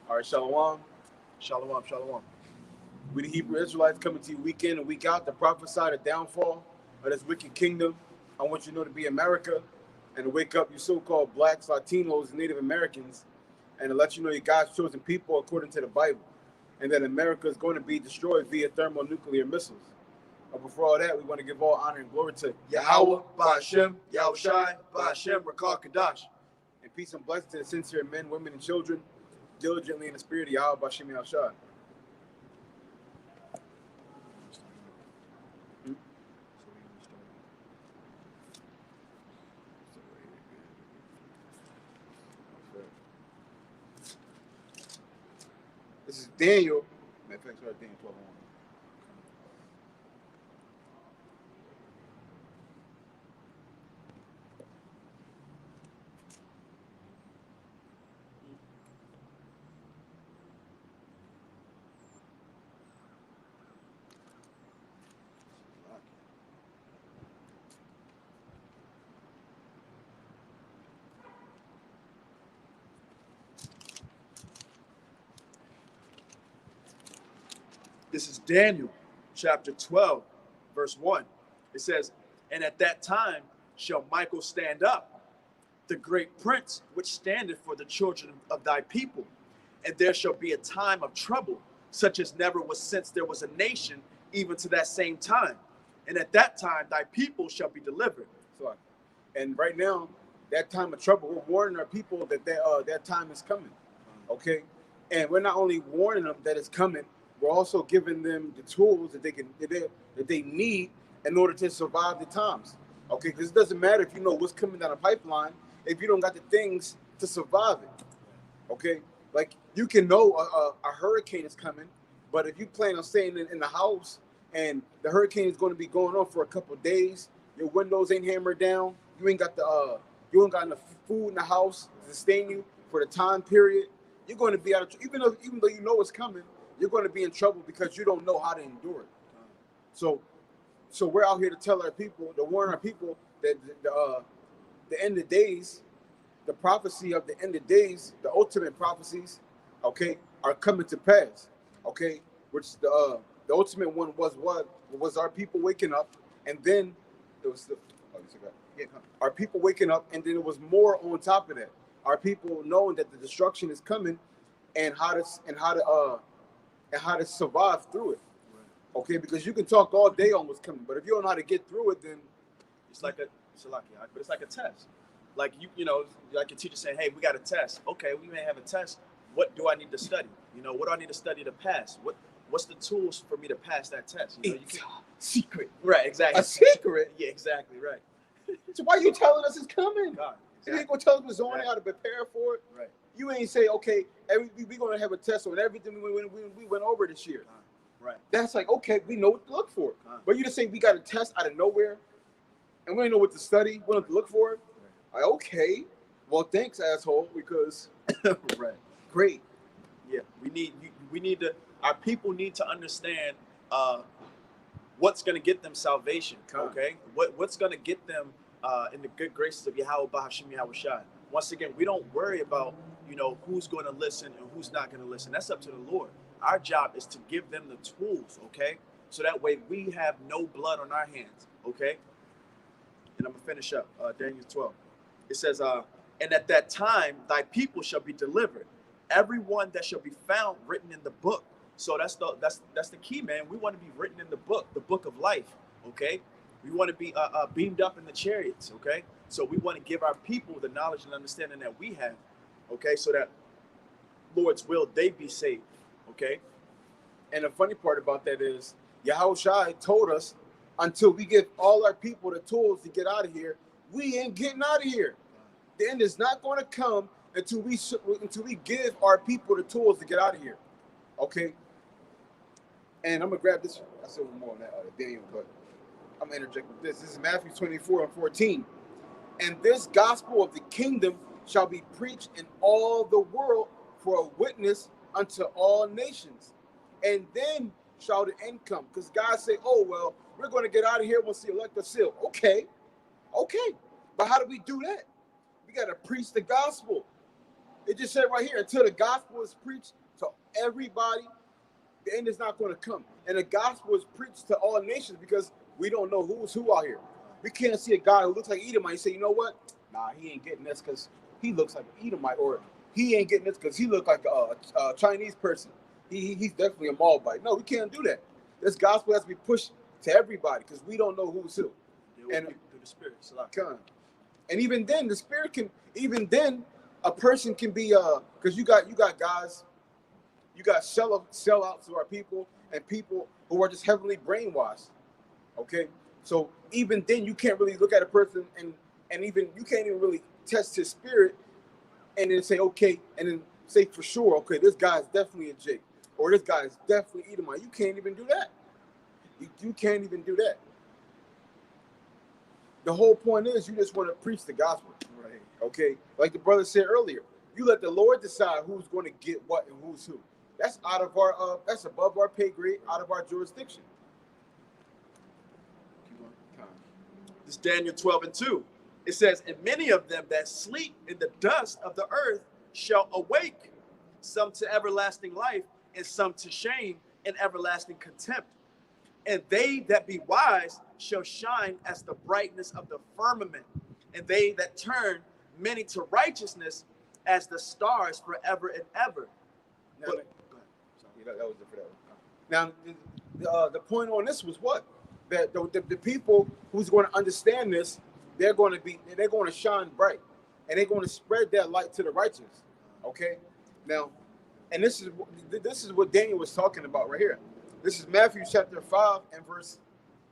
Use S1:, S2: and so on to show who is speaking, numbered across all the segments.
S1: All right, Shalom. Shalom, Shalom. We the Hebrew Israelites coming to you week in and week out to prophesy the downfall of this wicked kingdom. I want you to know to be America and to wake up you so-called blacks, Latinos, and Native Americans and to let you know you're God's chosen people according to the Bible and that America is going to be destroyed via thermonuclear missiles. But before all that, we want to give all honor and glory to
S2: Yahweh, Ba'ashem, Yahushai, Ba'ashem, Rakal Kadash.
S1: And peace and blessings to the sincere men, women, and children diligently in the spirit of Yahweh, Ba'ashem, Yahushai. This is Daniel. Matter of fact, sorry, Daniel 12:1.
S2: This is Daniel chapter 12, verse 1. It says, and at that time shall Michael stand up, the great prince, which standeth for the children of thy people. And there shall be a time of trouble, such as never was since there was a nation, even to that same time. And at that time thy people shall be delivered.
S1: So, and right now, that time of trouble, we're warning our people that that time is coming. Okay? And we're not only warning them that it's coming, we're also giving them the tools that they need in order to survive the times. Okay, because it doesn't matter if you know what's coming down the pipeline if you don't got the things to survive it. Okay, like you can know a hurricane is coming, but if you plan on staying in the house and the hurricane is going to be going on for a couple of days, your windows ain't hammered down, you ain't got enough food in the house to sustain you for the time period. You're going to be out of even though you know it's coming. You're going to be in trouble because you don't know how to endure it. So we're out here to tell our people, to warn our people that the end of days, the prophecy of the end of days, the ultimate prophecies, okay, are coming to pass. Okay, which the ultimate one was our people waking up, and then it was our people waking up, and then it was more on top of that. Our people knowing that the destruction is coming, and how to survive through it. Okay, because you can talk all day on what's coming, but if you don't know how to get through it, then
S2: it's like a test. Like you know, like your teacher saying, "Hey, we got a test." Okay, we may have a test. What do I need to study? You know, what do I need to study to pass? What's the tools for me to pass that test? You know,
S1: it's secret,
S2: right? Exactly.
S1: A secret.
S2: Yeah, exactly. Right.
S1: So why are you telling us it's coming?
S2: God, exactly.
S1: You ain't gonna tell us on how to prepare for it.
S2: Right.
S1: You ain't say, okay, we're gonna have a test on everything we went over this year.
S2: Right.
S1: That's like, okay, we know what to look for. But you just say we got a test out of nowhere, and we don't know what to study, we don't know what to look for. Right. Like, okay, well, thanks, asshole, because
S2: right,
S1: great.
S2: Yeah, we need to. Our people need to understand what's going to get them salvation. Okay, what's going to get them in the good graces of Yahweh Ba'ashem Yahushai. Once again, we don't worry about who's going to listen and who's not going to listen. That's up to the Lord. Our job is to give them the tools, okay? So that way we have no blood on our hands, okay? And I'm going to finish up, Daniel 12. It says, and at that time, thy people shall be delivered. Everyone that shall be found written in the book. So that's the key, man. We want to be written in the book of life, okay? We want to be beamed up in the chariots, okay? So we want to give our people the knowledge and understanding that we have, okay? So that Lord's will, they be saved. Okay,
S1: and the funny part about that is Yahushua told us until we give all our people the tools to get out of here, we ain't getting out of here. The end is not going to come until we give our people the tools to get out of here. Okay, and I'm gonna grab this. I said one more on that Daniel, but I'm gonna interject with this. This is Matthew 24:14, and this gospel of the kingdom shall be preached in all the world for a witness unto all nations, and then shall the end come. Because God say, oh, well, we're going to get out of here once the elect are sealed. Okay, but how do we do that? We got to preach the gospel. It just said right here, until the gospel is preached to everybody, the end is not going to come. And the gospel is preached to all nations because we don't know who's who out here. We can't see a guy who looks like Edomite and say, you know what? Nah, he ain't getting this because he looks like an Edomite, or he ain't getting this because he looks like a Chinese person. He's definitely a Moabite. No, we can't do that. This gospel has to be pushed to everybody because we don't know who's who. And
S2: through the Spirit.
S1: and even then, the Spirit can. Even then, a person can be because you got guys, you got sellouts who are people and people who are just heavily brainwashed. Okay, so even then, you can't really look at a person and even you can't even really test his spirit and then say okay, and then say for sure, okay, this guy is definitely a Jake or this guy is definitely Edomite. You can't even do that. You can't even do that. The whole point is you just want to preach the gospel.
S2: Right.
S1: Okay? Like the brother said earlier, you let the Lord decide who's going to get what and who's who. That's out of our that's above our pay grade, out of our jurisdiction.
S2: This Daniel 12:2. It says, and many of them that sleep in the dust of the earth shall awake, some to everlasting life, and some to shame and everlasting contempt. And they that be wise shall shine as the brightness of the firmament, and they that turn many to righteousness as the stars forever and ever.
S1: Now, go ahead. That was it for that one. Now, the point on this was what? That the people who's going to understand this, they're going to shine bright, and they're going to spread that light to the righteous. Okay. Now, and this is what Daniel was talking about right here. This is Matthew chapter 5 and verse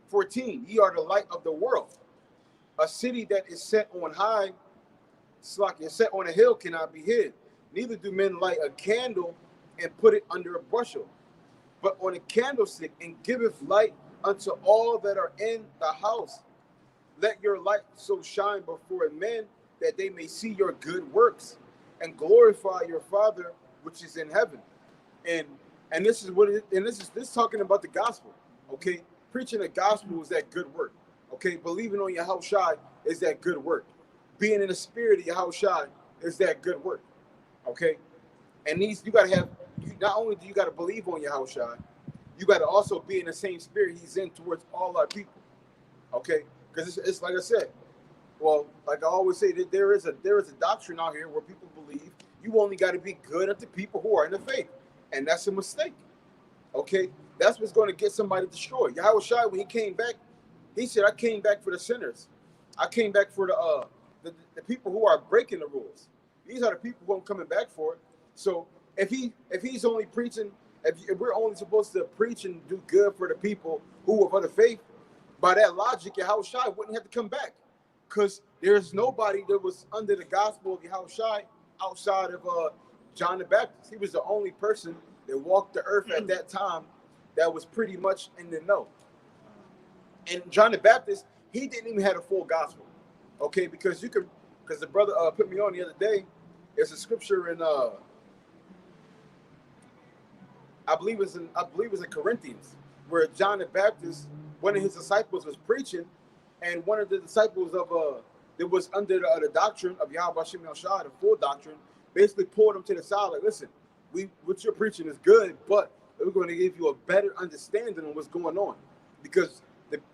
S1: 14. Ye are the light of the world. A city that is set on high, set on a hill cannot be hid. Neither do men light a candle and put it under a bushel, but on a candlestick, and giveth light unto all that are in the house. Let your light so shine before men that they may see your good works and glorify your Father which is in heaven. And this is what it, and this is talking about the gospel. Okay, preaching the gospel is that good work. Okay, believing on Yahushua is that good work. Being in the spirit of Yahushua is that good work. Okay, and these you gotta have. Not only do you gotta believe on Yahushua, you gotta also be in the same spirit He's in towards all our people. Okay, because it's like I said. Well, like I always say, that there is a doctrine out here where people believe you only got to be good at the people who are in the faith, and that's a mistake. Okay, that's what's going to get somebody destroyed. Yahushua, when He came back, He said, "I came back for the sinners. I came back for the people who are breaking the rules. These are the people who I'm coming back for." So if He's only preaching, if we're only supposed to preach and do good for the people who are of the faith, by that logic, Yahushua wouldn't have to come back. Because there's nobody that was under the gospel of Yahushua outside of John the Baptist. He was the only person that walked the earth at that time that was pretty much in the know. And John the Baptist, he didn't even have a full gospel. Okay, because the brother put me on the other day. There's a scripture in I believe it's in Corinthians, where John the Baptist, one of his disciples, was preaching. And one of the disciples of that was under the doctrine of Yahweh Shem Yahushua, the full doctrine, basically pulled him to the side, like, listen, what you're preaching is good, but we're going to give you a better understanding of what's going on. Because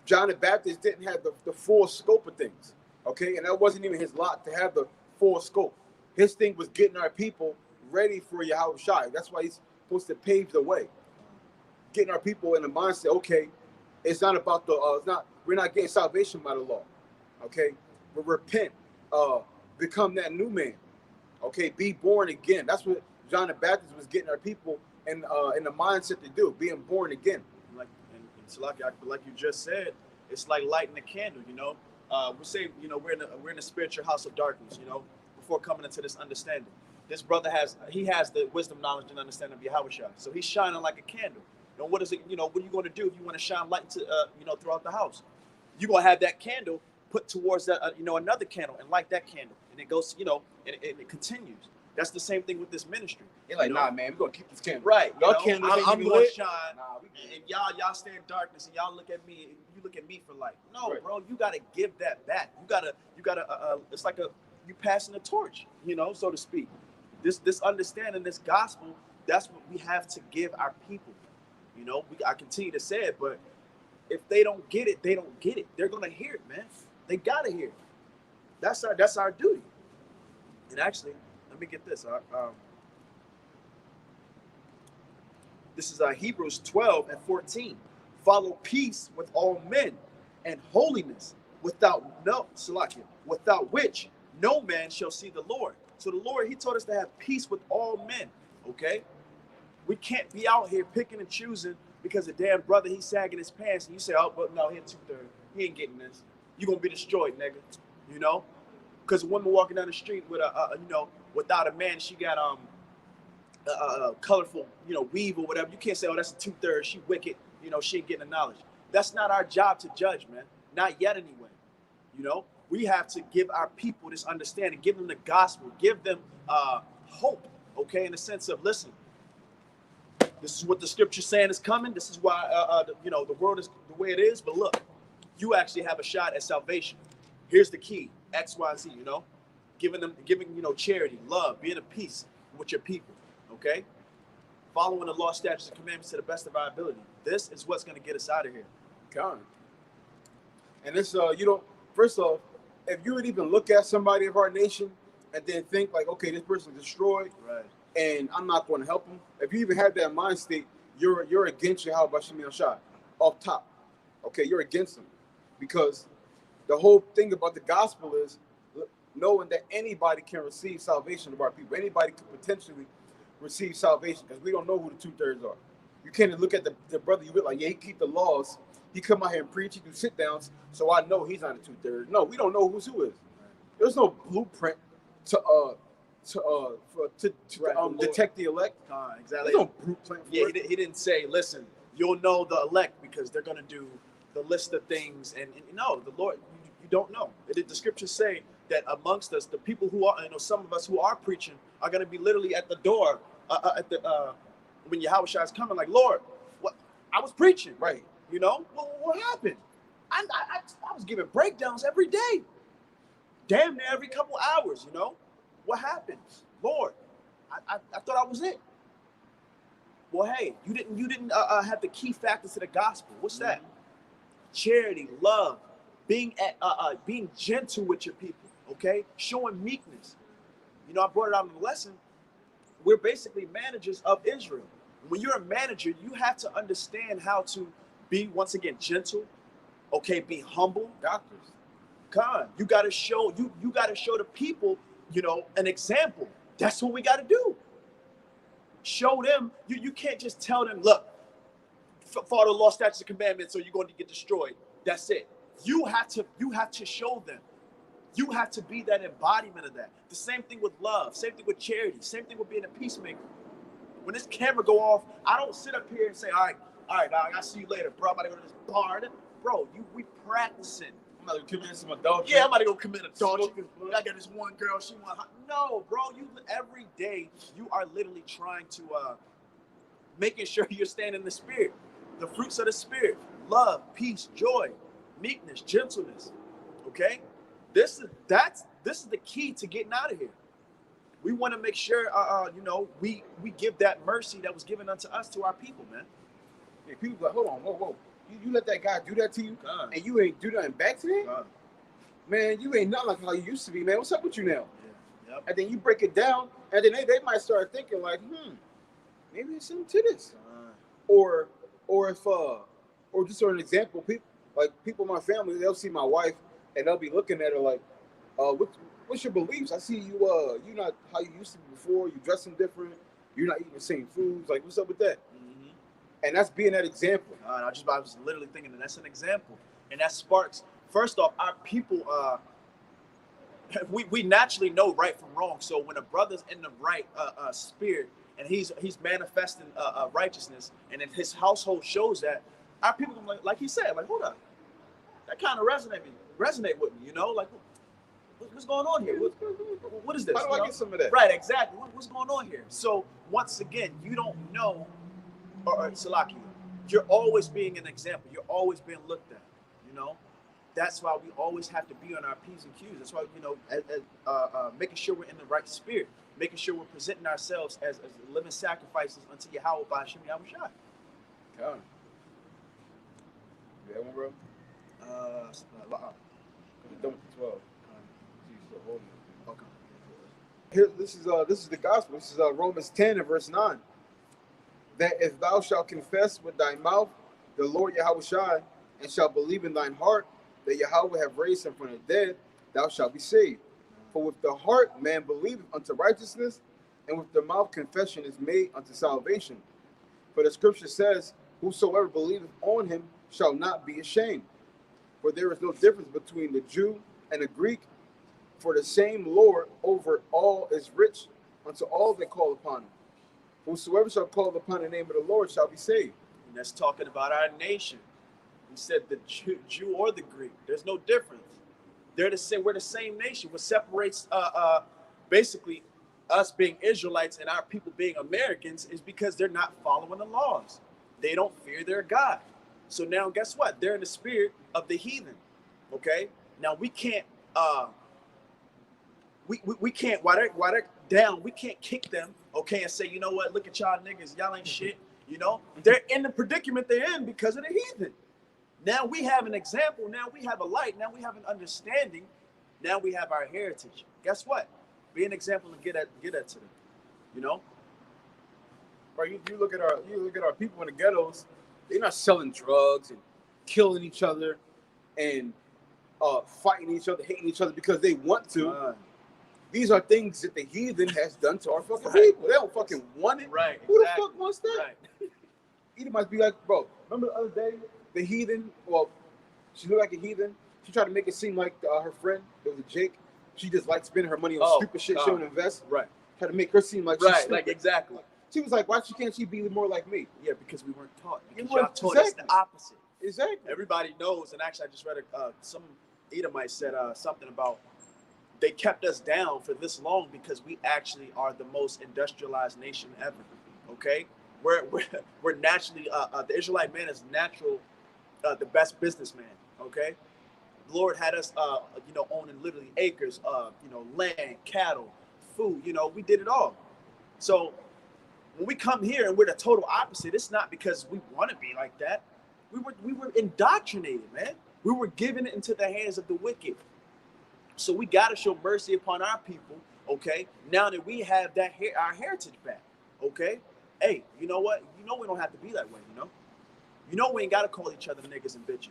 S1: John the Baptist didn't have the full scope of things. Okay, and that wasn't even his lot to have the full scope. His thing was getting our people ready for Yahushua. That's why he's supposed to pave the way. Getting our people in the mindset, okay, it's not about we're not getting salvation by the law, okay? But repent, become that new man, okay? Be born again. That's what John the Baptist was getting our people in the mindset to do, being born again.
S2: Like you just said, it's like lighting a candle. You know, we say, you know, we're in a spiritual house of darkness. You know, before coming into this understanding, this brother has the wisdom, knowledge, and understanding of Yahushua. So he's shining like a candle. You know, what is it? You know, what are you going to do if you want to shine light to throughout the house? You're going to have that candle put towards that, another candle and light that candle. And it goes, and it continues. That's the same thing with this ministry.
S1: You're like, nah, man, we're going to keep this candle.
S2: Right.
S1: Y'all candles
S2: I'm going to shine.
S1: Nah,
S2: and y'all stay in darkness and y'all look at me and you look at me for light. No,
S1: right.
S2: Bro, you got to give that back. You got to, it's like you passing the torch, so to speak. This understanding, this gospel, that's what we have to give our people. You know, I continue to say it, but if they don't get it, they don't get it. They're gonna hear it, man. They gotta hear it. That's our duty. And actually, let me get this. This is Hebrews 12:14. Follow peace with all men and holiness, without which no man shall see the Lord. So the Lord, he told us to have peace with all men. Okay? We can't be out here picking and choosing because a damn brother, he's sagging his pants, and you say, oh, but no, he in 2/3. He ain't getting this. You're gonna be destroyed, nigga. You know? Because a woman walking down the street with without a man, she got colorful, weave or whatever. You can't say, oh, that's a 2/3. She wicked. She ain't getting the knowledge. That's not our job to judge, man. Not yet, anyway. We have to give our people this understanding, give them the gospel, give them hope. Okay, in the sense of, listen, this is what the scripture's saying is coming. This is why the world is the way it is. But look, you actually have a shot at salvation. Here's the key: X, Y, Z. Giving charity, love, being at peace with your people. Okay, following the law, statutes, and commandments to the best of our ability. This is what's going to get us out of here.
S1: Come. And this, first off, if you would even look at somebody of our nation and then think like, okay, this person's destroyed,
S2: right,
S1: and I'm not going to help them. If you even have that mind state, you're against Yahweh Bashim Yashai off top. Okay, you're against them, because the whole thing about the gospel is knowing that anybody can receive salvation of our people. Anybody could potentially receive salvation, because we don't know who the 2/3 are. You can't look at the brother you with like, yeah, he keep the laws. He come out here and preach. He do sit downs, so I know he's not a 2/3. No, we don't know who is. There's no blueprint to detect the elect.
S2: Exactly.
S1: There's no blueprint.
S2: He didn't say, listen, you'll know the elect because they're gonna do the list of things, and no, the Lord, you don't know. The scriptures say that amongst us, the people who are, some of us who are preaching are gonna be literally at the door when Yahweh Shai is coming, like, Lord, what? I was preaching,
S1: right?
S2: What happened? I was giving breakdowns every day, damn near every couple hours. What happened? Lord, I thought I was it. Well, hey, you didn't have the key factors to the gospel. What's that? Charity, love, being gentle with your people. Okay, showing meekness. I brought it out in the lesson. We're basically managers of Israel. When you're a manager, you have to understand how to be, once again, gentle. Okay, be humble.
S1: Doctors,
S2: you got to show you got to show the people, an example. That's what we got to do. Show them. You can't just tell them, look, follow the law, statutes, and commandments, or you're going to get destroyed. That's it. You have to show them. You have to be that embodiment of that. The same thing with love. Same thing with charity. Same thing with being a peacemaker. When this camera go off, I don't sit up here and say, all right, dog, I'll see you later, bro. I'm about to go to this bar. Bro, we practicing.
S1: I'm about to commit some adultery.
S2: Yeah, I'm about to go commit adultery. I got this one girl, she want. No, bro, every day you are literally trying to making sure you're staying in the spirit. The fruits of the spirit: love, peace, joy, meekness, gentleness. Okay, this is the key to getting out of here. We want to make sure, we give that mercy that was given unto us to our people, man.
S1: Yeah, people like, hold on, whoa. You let that guy do that to you, and you ain't do nothing back to him? Man, you ain't not like how you used to be, man. What's up with you now?
S2: Yeah. Yep.
S1: And then you break it down, and then they might start thinking like, maybe there's something to this. Or just for an example, people in my family, they'll see my wife, and they'll be looking at her like, what's your beliefs? I see you, you're not how you used to be before. You dressing different. You're not eating the same foods. Like, what's up with that? And that's being that example.
S2: I was literally thinking that's an example. And that sparks, first off, our people, we naturally know right from wrong. So when a brother's in the right spirit and he's manifesting righteousness, and if his household shows that, our people, like he said, like, hold up, that kind of resonate with me, like, what's going on here? What is this?
S1: How do I get some of that?
S2: Right, exactly. What's going on here? So once again, you don't know, or Salaki, you're always being an example. You're always being looked at. That's why we always have to be on our P's and Q's. That's why making sure we're in the right spirit, making sure we're presenting ourselves as living sacrifices unto Yahweh Ba'ashem Yahushua.
S1: Come. You have one, bro? You're done with the 12.
S2: Okay.
S1: Here, this is the gospel. This is Romans 10 and verse 9. That if thou shalt confess with thy mouth the Lord Yahushua, and shalt believe in thine heart that Yahweh have raised him from the dead, thou shalt be saved. For with the heart man believeth unto righteousness, and with the mouth confession is made unto salvation. For the scripture says, whosoever believeth on him shall not be ashamed. For there is no difference between the Jew and the Greek, for the same Lord over all is rich unto all that call upon him. Whosoever shall call upon the name of the Lord shall be saved.
S2: And that's talking about our nation. He said the Jew or the Greek. There's no difference. They're the same. We're the same nation. What separates basically us being Israelites and our people being Americans is because they're not following the laws. They don't fear their God. So now guess what? They're in the spirit of the heathen. Okay? Now we can't we can't while they're down, we can't kick them, okay, and say, you know what, look at y'all niggas, y'all ain't shit. You know, they're in the predicament they're in because of the heathen. Now we have an example. Now we have a light. Now we have an understanding. Now we have our heritage. Guess what? Be an example and get that to them. You know.
S1: Right? You look at our people in the ghettos. They're not selling drugs and killing each other and fighting each other, hating each other because they want to. These are things that the heathen has done to our fucking people. They don't fucking want it.
S2: Right.
S1: Who the fuck wants that?
S2: Right.
S1: Edom must be like, bro, remember the other day, the heathen, well, she looked like a heathen. She tried to make it seem like her friend, there was a Jake. She just liked spending her money on stupid shit she don't invest.
S2: Right.
S1: Tried to make her seem like she's stupid.
S2: Like exactly.
S1: She was like, why can't she be more like me?
S2: Yeah, because we weren't taught. Because
S1: You
S2: y'all
S1: weren't-
S2: taught us
S1: exactly.
S2: the opposite.
S1: Exactly.
S2: Everybody knows, and actually I just read some Edomite said something about they kept us down for this long because we actually are the most industrialized nation ever. Okay, we're naturally the Israelite man is natural, the best businessman. Okay, the Lord had us owning literally acres, land, cattle, food. We did it all. So when we come here and we're the total opposite, it's not because we want to be like that. We were indoctrinated, man. We were given it into the hands of the wicked. So we got to show mercy upon our people, okay? Now that we have our heritage back, okay? Hey, you know what? We don't have to be that way, we ain't got to call each other niggas and bitches.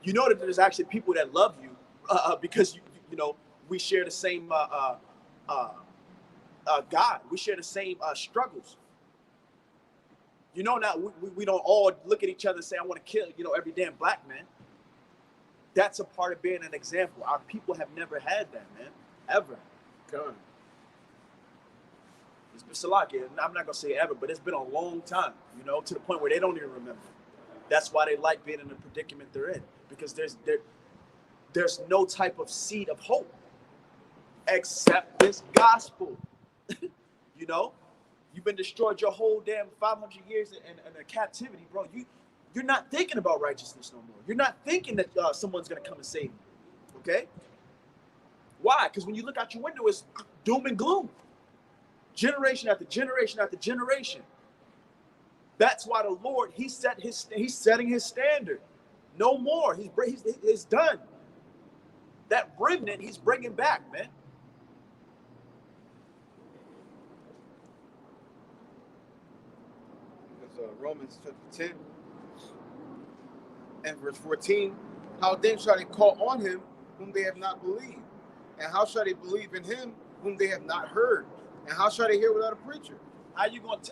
S2: You know that there's actually people that love you because, we share the same God. We share the same struggles. Now we don't all look at each other and say, I want to kill, every damn black man. That's a part of being an example. Our people have never had that, man. Ever.
S1: Come.
S2: It's been Salakia. I'm not going to say ever, but it's been a long time, to the point where they don't even remember. That's why they like being in the predicament they're in. Because there's no type of seed of hope except this gospel. You've been destroyed your whole damn 500 years in a captivity, bro. You're not thinking about righteousness no more. You're not thinking that someone's going to come and save you. Okay? Why? Because when you look out your window, it's doom and gloom. Generation after generation after generation. That's why the Lord, he's setting his standard. No more. He's done. That remnant, he's bringing back, man.
S1: Romans chapter 10 and verse 14. How then shall they call on him whom they have not believed? And how shall they believe in him whom they have not heard? And how shall they hear without a preacher?
S2: How you going to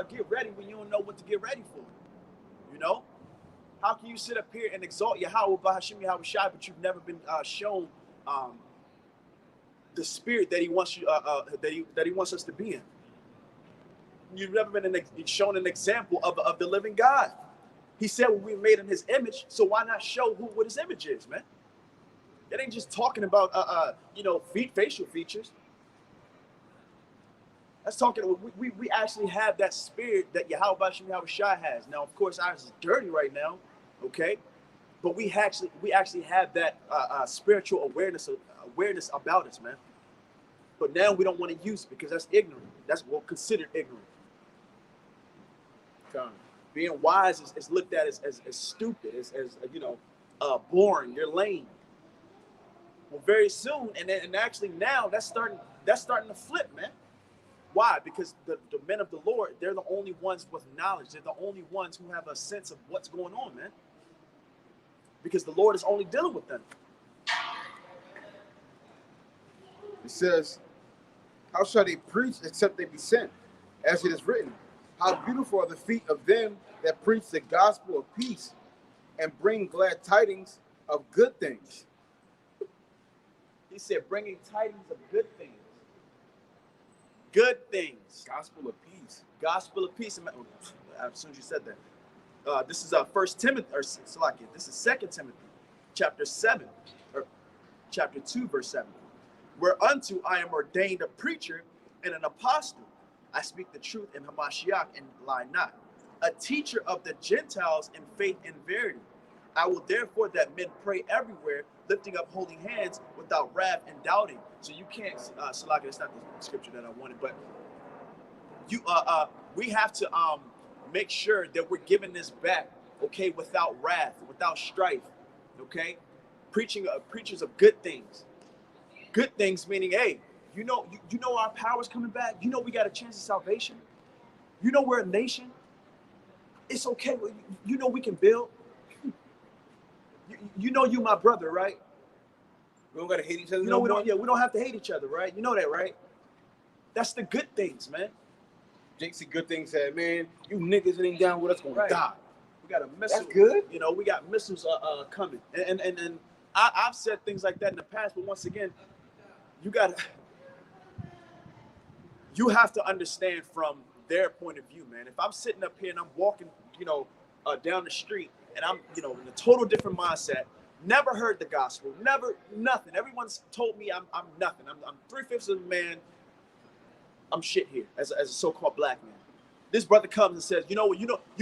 S2: get ready when you don't know what to get ready for? How can you sit up here and exalt Yahweh Ba'ashem Yahushua, but you've never been shown the spirit that he wants you that he wants us to be in? You've never been shown an example of the living God. He said we were made in his image, so why not show what his image is, man? It ain't just talking about facial features. That's talking. We actually have that spirit that Yahweh Ba'ashem Yahushua has. Now, of course, ours is dirty right now, okay? But we actually have that spiritual awareness about us, man. But now we don't want to use it because that's ignorant. That's what considered ignorant. Being wise is looked at as stupid, as boring. You're lame. Well, very soon, and actually now that's starting to flip, man. Why? Because the men of the Lord, they're the only ones with knowledge. They're the only ones who have a sense of what's going on, man. Because the Lord is only dealing with them.
S1: It says, how shall they preach except they be sent? As it is written, how beautiful are the feet of them that preach the gospel of peace and bring glad tidings of good things.
S2: He said, bringing tidings of good things. Good things.
S1: Gospel of peace.
S2: Gospel of peace. As soon as you said that. This is 1 Timothy, or Salakia. This is 2 Timothy, chapter 7, or chapter 2, verse 7. Whereunto I am ordained a preacher and an apostle. I speak the truth in Hamashiach and lie not. A teacher of the Gentiles in faith and verity. I will therefore that men pray everywhere, lifting up holy hands without wrath and doubting. So you can't, Salaka, that's not the scripture that I wanted, but we have to make sure that we're giving this back, okay, without wrath, without strife, okay? Preachers of good things. Good things meaning, hey, you know our power's coming back. You know we got a chance of salvation. You know we're a nation. It's okay. You know we can build. You know you my brother, right?
S1: We don't gotta hate each other.
S2: We don't have to hate each other, right? You know that, right? That's the good things, man.
S1: Jake said good things said, man, you niggas ain't down with us gonna die.
S2: We got a missile.
S1: That's good.
S2: You know, we got missiles coming. And I've said things like that in the past, but once again, you have to understand from their point of view, man. If I'm sitting up here and I'm walking, down the street and I'm, in a total different mindset, never heard the gospel, nothing. Everyone's told me I'm nothing. I'm 3/5 of a man. I'm shit here as a so-called black man. This brother comes and says, you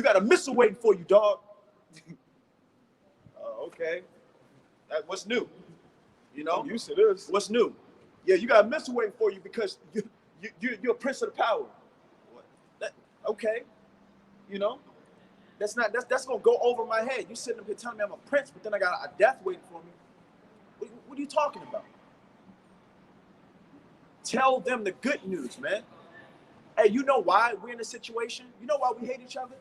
S2: got a missile waiting for you, dog. Okay. What's new?
S1: I'm used to this.
S2: What's new? Yeah, you got a missile waiting for you because you're a prince of the power. Okay. That's gonna go over my head. You sitting up here telling me I'm a prince, but then I got a death waiting for me. What are you talking about? Tell them the good news, man. Hey, you know why we're in this situation? You know why we hate each other?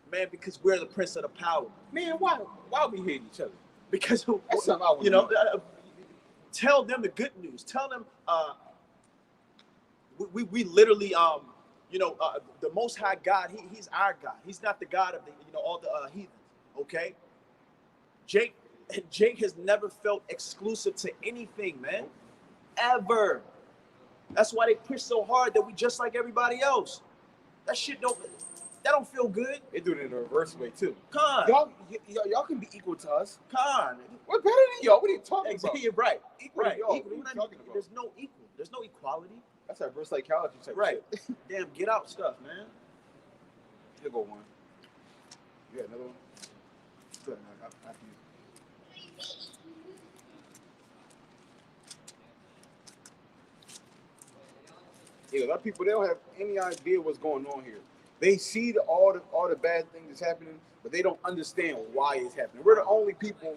S2: Man, because we're the prince of the power.
S1: Man, why we hate each other?
S2: Because
S1: that's something I would know.
S2: Tell them the good news. Tell them we literally the Most High God, he's our God. He's not the God of all the heathens. Okay. Jake has never felt exclusive to anything, man. Ever. That's why they push so hard that we just like everybody else. That shit don't feel good.
S1: They do it in a reverse way too.
S2: Con.
S1: Y'all can be equal to us.
S2: Con.
S1: We're better than y'all. What are you talking about?
S2: You're right.
S1: Equal to y'all. What are you talking about?
S2: There's no equal. There's no equality.
S1: That's that reverse psychology type
S2: right.
S1: shit.
S2: Damn, get out stuff, man.
S1: Here go one. You got another one? Good. After you. Yeah, a lot of people, they don't have any idea what's going on here. They see all the bad things that's happening, but they don't understand why it's happening. We're the only people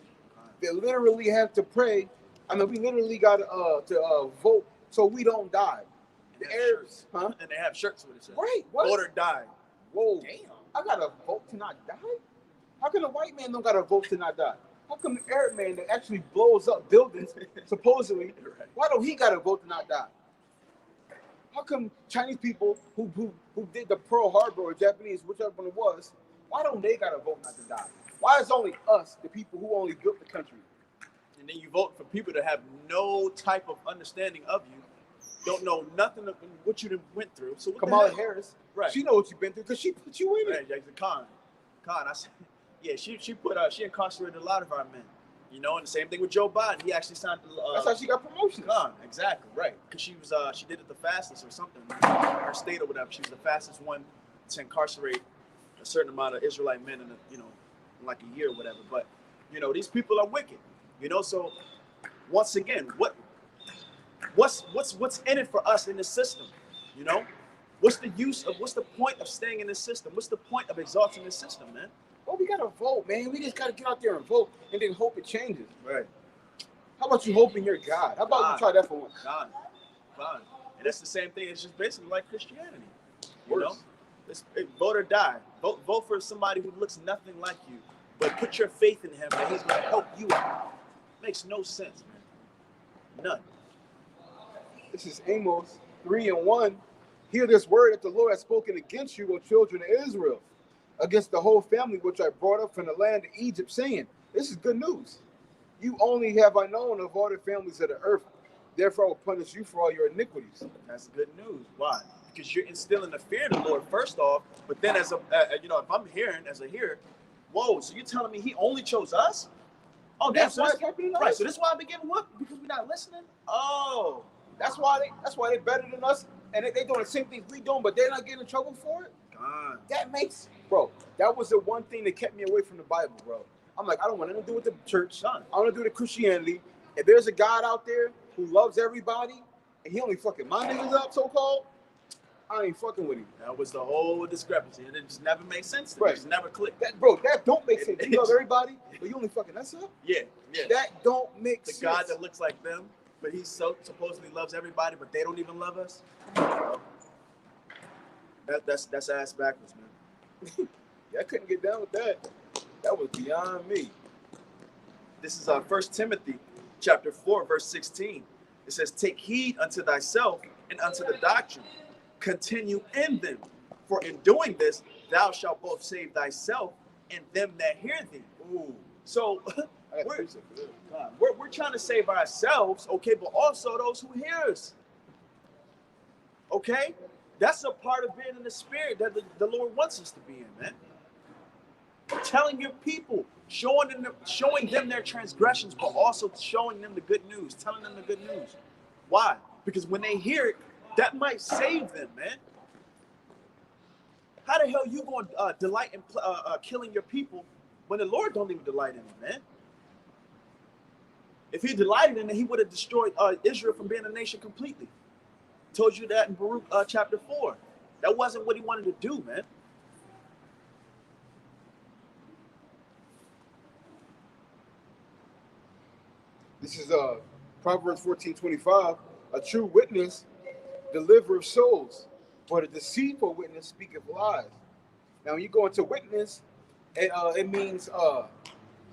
S1: that literally have to pray. I mean, we literally got to vote so we don't die.
S2: The Arabs,
S1: huh?
S2: And they have shirts with it says,
S1: right? What?
S2: Vote or die.
S1: Whoa!
S2: Damn!
S1: I gotta vote to not die. How come the white man don't gotta vote to not die? How come the Arab man that actually blows up buildings supposedly?
S2: Right.
S1: Why don't he gotta vote to not die? How come Chinese people who did the Pearl Harbor or Japanese, whichever one it was, why don't they gotta vote not to die? Why is only us, the people who only built the country?
S2: And then you vote for people that have no type of understanding of you, don't know nothing of what you went through. So
S1: Kamala Harris,
S2: right?
S1: She know what you've been through because she put you in it.
S2: Right, Khan. I said, yeah, she incarcerated a lot of our men. And the same thing with Joe Biden. He actually signed.
S1: That's how she got promotion.
S2: Exactly, right. Because she did it the fastest or something. Her state or whatever. She was the fastest one to incarcerate a certain amount of Israelite men in like a year or whatever. But these people are wicked. So once again, what's in it for us in this system? You know, what's the point of staying in this system? What's the point of exalting this system, man?
S1: Well, we gotta vote, man. We just gotta get out there and vote, and then hope it changes.
S2: Right.
S1: How about you hoping you're God? How about you try that for once?
S2: God. And that's the same thing. It's just basically like Christianity. You know, vote or die. Vote for somebody who looks nothing like you, but put your faith in him that he's going to help you out. Makes no sense, man. None.
S1: This is Amos 3:1. Hear this word that the Lord has spoken against you, O children of Israel, against the whole family which I brought up from the land of Egypt, saying, this is good news. You only have I known of all the families of the earth. Therefore, I will punish you for all your iniquities.
S2: That's good news. Why? Because you're instilling the fear of the Lord first off, but then as a if I'm hearing as a hearer, whoa, so you're telling me he only chose us? Oh,
S1: that's why it's happening.
S2: Right. So this is why I've been getting whooped because we're not listening. Oh,
S1: that's why they're better than us, and they doing the same things we doing, but they're not getting in trouble for it.
S2: God.
S1: That was the one thing that kept me away from the Bible, bro. I'm like, I don't want nothing to do with the church. I want to do the Christianity. If there's a God out there who loves everybody, and he only fucking my niggas up, so-called, I ain't fucking with him.
S2: That was the whole discrepancy, and it just never made sense to me. It just never clicked.
S1: That don't make sense. You love everybody, but you only fucking us up?
S2: Yeah.
S1: That don't make sense.
S2: The God that looks like them, but he supposedly loves everybody, but they don't even love us. That's ass backwards, man.
S1: Yeah, I couldn't get down with that. That was beyond me.
S2: This is 1 Timothy chapter 4, verse 16. It says, take heed unto thyself and unto the doctrine. Continue in them. For in doing this, thou shalt both save thyself and them that hear thee. Ooh. So we're trying to save ourselves, okay, but also those who hear us. Okay? That's a part of being in the spirit that the Lord wants us to be in, man. Telling your people, showing them their transgressions, but also showing them the good news, telling them the good news. Why? Because when they hear it, that might save them, man. How the hell you going to delight in killing your people when the Lord don't even delight in them, man? If he delighted in it, he would have destroyed Israel from being a nation completely. Told you that in Baruch chapter 4. That wasn't what he wanted to do, man.
S1: This is Proverbs 14:25. A true witness delivereth souls, but a deceitful witness speaketh lies. Now, when you go into witness, it means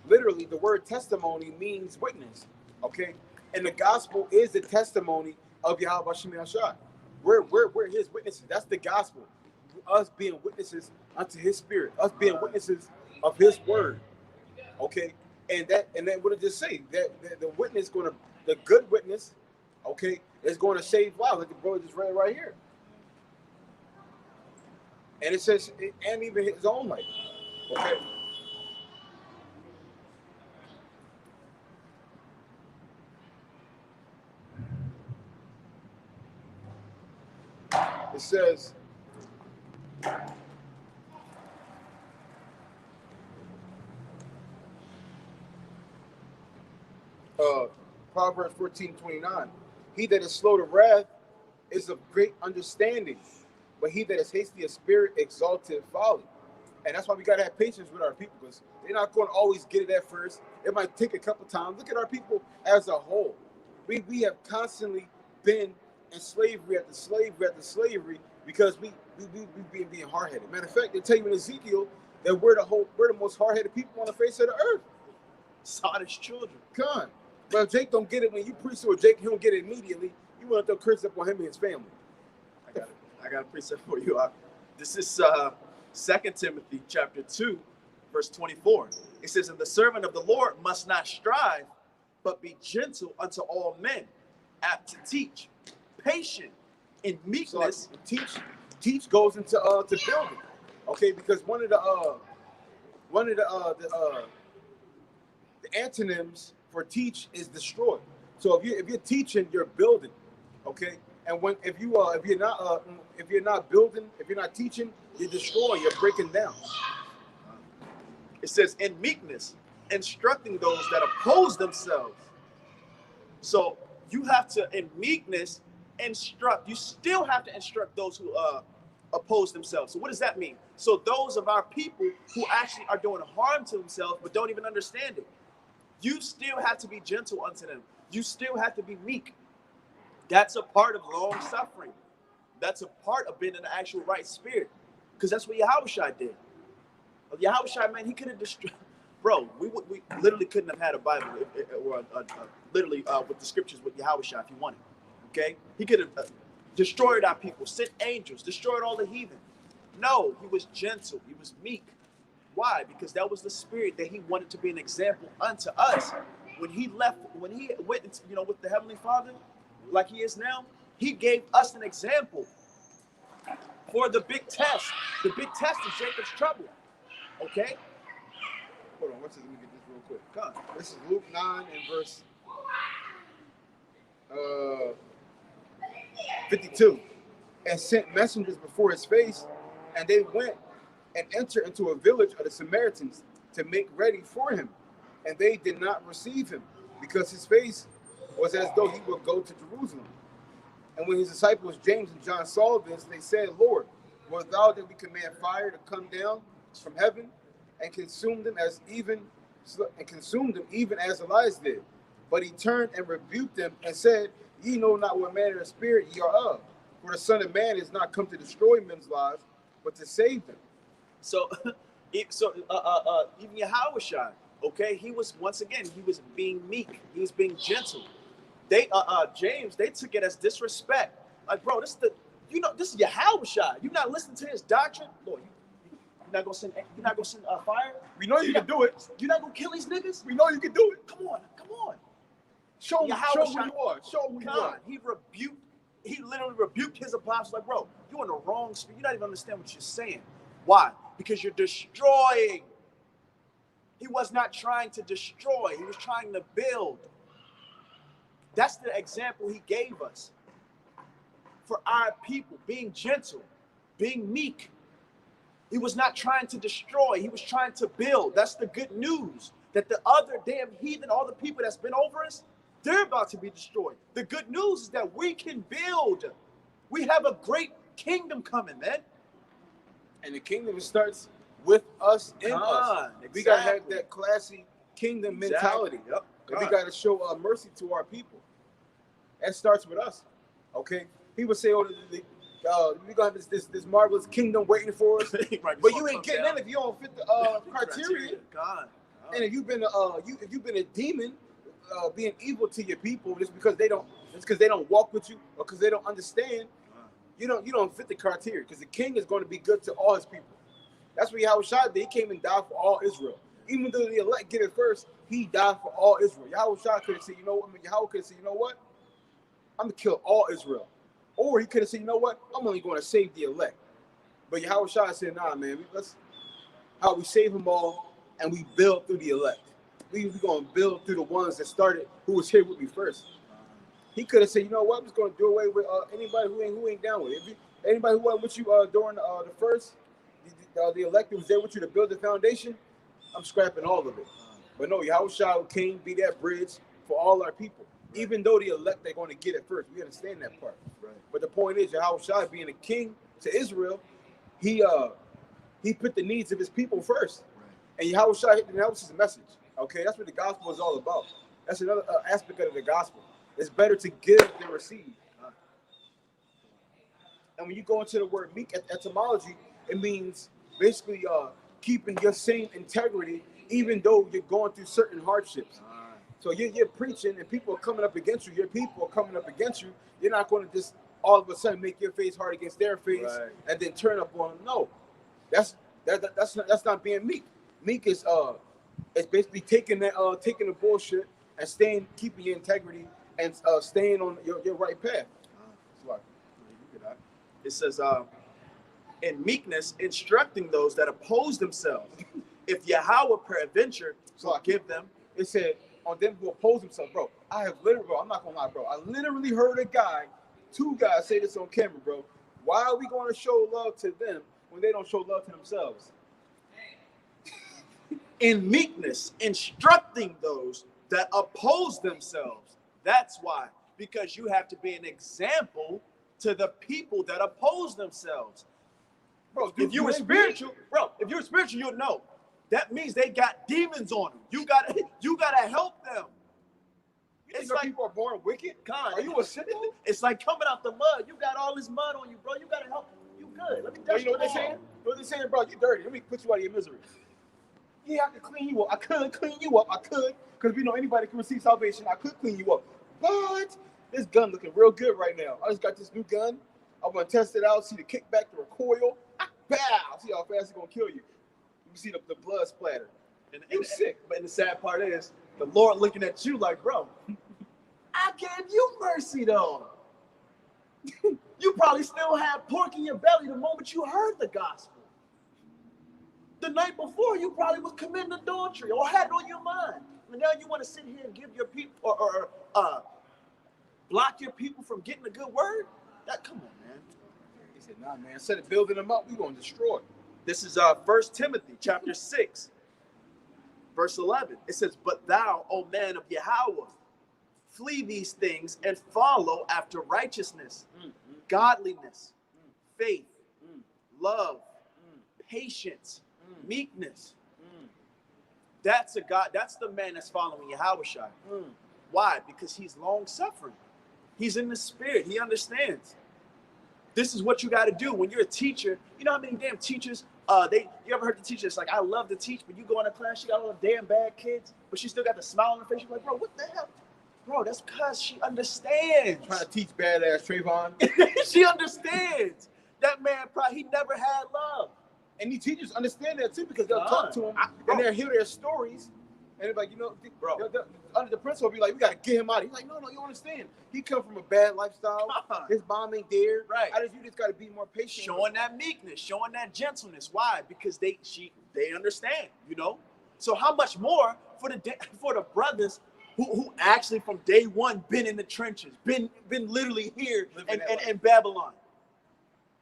S1: literally the word testimony means witness. Okay, and the gospel is the testimony of Yahweh Shem Yahshua. We're his witnesses. That's the gospel. Us being witnesses unto his spirit. Us being witnesses of his word. Okay. And then what did it just say? That the witness the good witness, okay, is going to save lives, like the brother just read right here. And it says, and even his own life. Okay. It says, Proverbs 14:29. He that is slow to wrath is of great understanding, but he that is hasty of spirit exalteth folly. And that's why we gotta have patience with our people, because they're not going to always get it at first. It might take a couple times. Look at our people as a whole. We have constantly been in slavery after slavery after slavery because we being hard-headed. Matter of fact, they tell you in Ezekiel that we're the most hard-headed people on the face of the earth.
S2: Sodom's children.
S1: Come on. But if Jake don't get it when you preach to Jake, he don't get it immediately. You want to throw curse up on him and his family.
S2: I got a precept for you. This is 2 Timothy chapter 2, verse 24. It says, and the servant of the Lord must not strive, but be gentle unto all men, apt to teach, patient in meekness.
S1: So teach goes into to building. Okay, because one of the antonyms for teach is destroy. So if you're teaching, you're building. Okay, and if you're not building, if you're not teaching, you're destroying. You're breaking down.
S2: It says in meekness, instructing those that oppose themselves. So you have to, in meekness, instruct. You still have to instruct those who oppose themselves. So what does that mean? So those of our people who actually are doing harm to themselves but don't even understand it, you still have to be gentle unto them. You still have to be meek. That's a part of long suffering. That's a part of being in the actual right spirit. Because that's what Yahushua did. Yahushua, man, he could have destroyed. Bro, we literally couldn't have had a Bible or literally with the scriptures with Yahushua if he wanted. Okay? He could have destroyed our people, sent angels, destroyed all the heathen. No, he was gentle. He was meek. Why? Because that was the spirit that he wanted to be an example unto us. When he left, when he went, with the Heavenly Father, like he is now, he gave us an example for the big test. The big test is Jacob's trouble. Okay?
S1: Hold on, let me get this real quick.
S2: Come on.
S1: This is Luke 9 and verse 52. And sent messengers before his face, and they went and entered into a village of the Samaritans to make ready for him. And they did not receive him, because his face was as though he would go to Jerusalem. And when his disciples James and John saw this, they said, Lord, wilt thou that we command fire to come down from heaven and consume them even as Elias did? But he turned and rebuked them and said, Ye know not what manner of spirit ye are of, for the Son of Man is not come to destroy men's lives, but to save them.
S2: So, even Yahushua, okay, he was being meek. He was being gentle. James, they took it as disrespect. Like, bro, this is Yahushua. You not listening to his doctrine, Lord. You're not gonna send fire.
S1: We know you can do it.
S2: You're not gonna kill these niggas.
S1: We know you can do it.
S2: Come on.
S1: Show who you are. Show who you are.
S2: He literally rebuked his apostles. Like, bro, you're in the wrong spirit. You don't even understand what you're saying. Why? Because you're destroying. He was not trying to destroy. He was trying to build. That's the example he gave us for our people, being gentle, being meek. He was not trying to destroy. He was trying to build. That's the good news, that the other damn heathen, all the people that's been over us, they're about to be destroyed. The good news is that we can build. We have a great kingdom coming, man.
S1: And the kingdom starts with us in us.
S2: Exactly.
S1: We gotta have that classy kingdom mentality.
S2: Yep.
S1: And we gotta show mercy to our people. That starts with us. Okay? People say, "Oh, we gonna have this marvelous kingdom waiting for us," but you ain't getting in if you don't fit the criteria.
S2: God.
S1: And if you've been a demon, being evil to your people just because they don't walk with you or because they don't understand, you don't fit the criteria. Because the king is going to be good to all his people. That's what Yahushua did. He came and died for all Israel. Even though the elect get it first, he died for all Israel. Yahushua could have said, Yahweh could have said, you know what? I'm gonna kill all Israel. Or he could have said, you know what? I'm only going to save the elect. But Yahushua said, nah, man, we save them all and we build through the elect. We going to build through the ones that started, who was here with me first. He could have said, you know what? I'm just going to do away with anybody who ain't down with it. Anybody who wasn't with you during the first, the elect was there with you to build the foundation, I'm scrapping all of it. But no, Yahushua came be that bridge for all our people. Even though the elect, they're going to get it first. We understand that part.
S2: Right.
S1: But the point is, Yahushua being a king to Israel, he put the needs of his people first. Right. And Yahushua, that was his message. Okay, that's what the gospel is all about. That's another aspect of the gospel. It's better to give than receive. And when you go into the word meek etymology, it means basically keeping your same integrity even though you're going through certain hardships. So you're preaching and people are coming up against you. Your people are coming up against you. You're not going to just all of a sudden make your face hard against their face and then turn up on them. No, that's not being meek. Meek is it's basically taking the bullshit and keeping your integrity and staying on your right path.
S2: It says, in meekness, instructing those that oppose themselves. If Yahweh peradventure will give them.
S1: It said, on them who oppose themselves, bro. I'm not gonna lie, bro. I literally heard two guys say this on camera, bro. Why are we going to show love to them when they don't show love to themselves?
S2: In meekness, instructing those that oppose themselves. That's why. Because you have to be an example to the people that oppose themselves.
S1: Bro,
S2: If you were spiritual, bro, if you're spiritual, you'll know. That means they got demons on them. You gotta help them.
S1: It's like people are born wicked.
S2: God,
S1: Are you a sinner?
S2: it's like coming out the mud. You got all this mud on you, bro. You gotta help. You good. Let me
S1: Bro,
S2: dust
S1: you know what
S2: you
S1: they're saying?
S2: off.
S1: You know what they're saying, bro? You dirty. Let me put you out of your misery. Yeah, I could clean you up. I could clean you up. I could, because we know anybody can receive salvation. I could clean you up. But this gun looking real good right now. I just got this new gun. I want to test it out, see the kickback, the recoil. Bow! See how fast it's gonna kill you. You see the blood splatter. You sick.
S2: But the sad part is, the Lord looking at you like, bro, I gave you mercy though. You probably still had pork in your belly the moment you heard the gospel. The night before, you probably was committing adultery or had it on your mind. And now you want to sit here and give your people or block your people from getting a good word? That, come on, man.
S1: He said, nah, man, instead of building them up, we're gonna destroy it.
S2: This is 1 Timothy chapter 6, verse 11. It says, but thou, O man of Yahweh, flee these things and follow after righteousness, godliness, faith, love, patience, meekness. That's a God. That's the man that's following Yahushua. Why? Because he's long suffering. He's in the spirit. He understands. This is what you got to do when you're a teacher. You know how many damn teachers? You ever heard the teacher? It's like, I love to teach, but you go into class, she got all the damn bad kids, but she still got the smile on her face. You're like, bro, what the hell? Bro, that's because she understands.
S1: Trying to teach badass Trayvon.
S2: She understands. That man probably, he never had love.
S1: And these teachers understand that too, because they'll
S2: God.
S1: talk to him and they'll hear their stories. And they're like, you know, bro, under the principal be like, we got to get him out. He's like, no, you don't understand. He come from a bad lifestyle.
S2: God.
S1: His mom ain't there.
S2: Right.
S1: You just got to be more patient.
S2: Showing that meekness, showing that gentleness. Why? Because they understand, you know? So how much more for the brothers who actually from day one been in the trenches, been literally here in Babylon.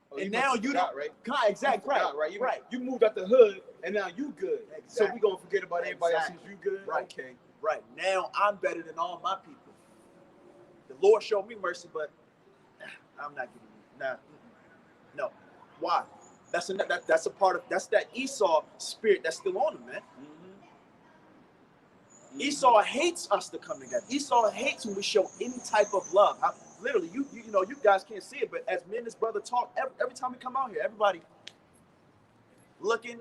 S1: Oh,
S2: and now you don't,
S1: right?
S2: God, exactly, right.
S1: You moved out the hood, and now you good.
S2: Exactly.
S1: So we gonna forget about everybody else since you good.
S2: Right.
S1: Okay.
S2: Right. Now I'm better than all my people. The Lord showed me mercy, but I'm not giving you. Nah. No. Why? That's a part of that Esau spirit that's still on him, man. Esau hates us to come together. Esau hates when we show any type of love. Literally, you know, you guys can't see it, but as me and this brother talk, every time we come out here, everybody looking,